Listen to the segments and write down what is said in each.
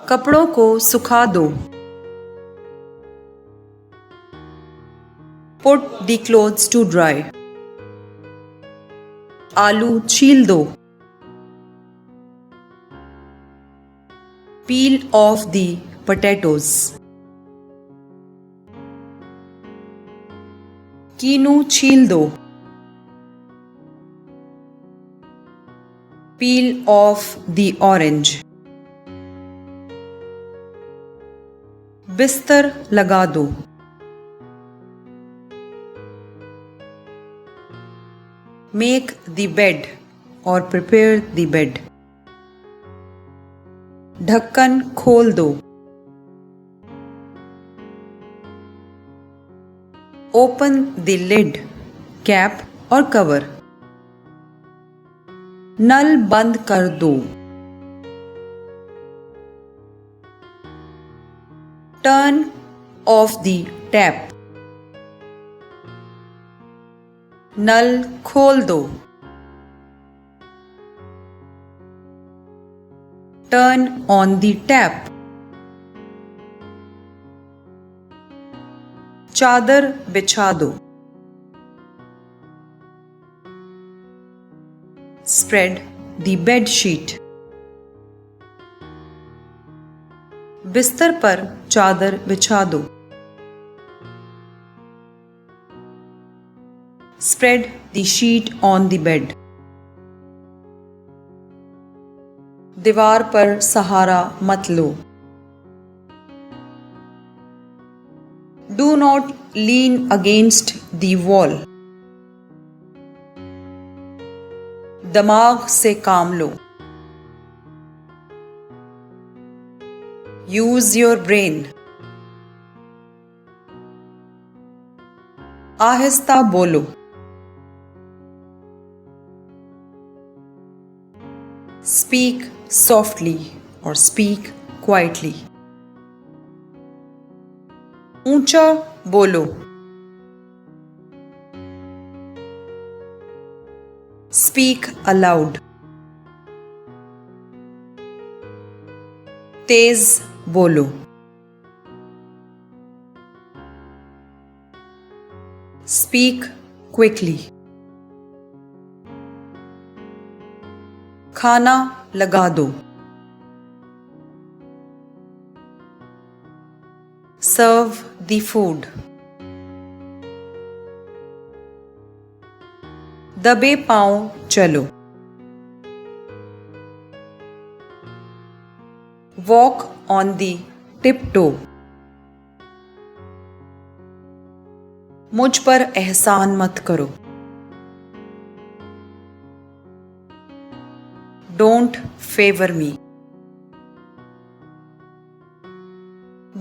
कपड़ों को सुखा दो। Put the clothes to dry. आलू छील दो। Peel off the potatoes. Kinnow छील दो। Peel off the orange. बिस्तर लगा दो। Make the bed or prepare the bed. ढक्कन खोल दो। Open the lid, cap और cover. नल बंद कर दो। Turn off the tap. नल खोल दो। Turn on the tap. चादर बिछा दो। Spread the bed sheet. बिस्तर पर चादर बिछा दो। Spread the sheet on the bed. दीवार पर सहारा मत लो। Do not lean against the wall. दिमाग से काम लो। Use your brain. आहिस्ता बोलो। Speak softly or speak quietly. ऊंचा बोलो। Speak aloud. तेज बोलो। Speak quickly. खाना लगा दो। Serve the food. दबे पांव चलो। Walk on the tiptoe. मुझ पर एहसान मत करो। Don't favor me.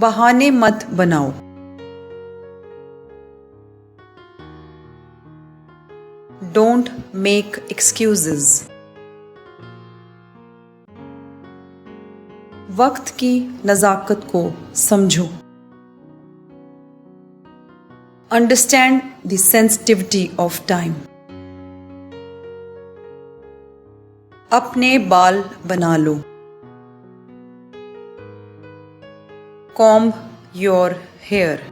बहाने मत बनाओ। Don't make excuses. वक्त की नज़ाकत को समझो। Understand the sensitivity of time. अपने बाल बना लो। Comb your hair.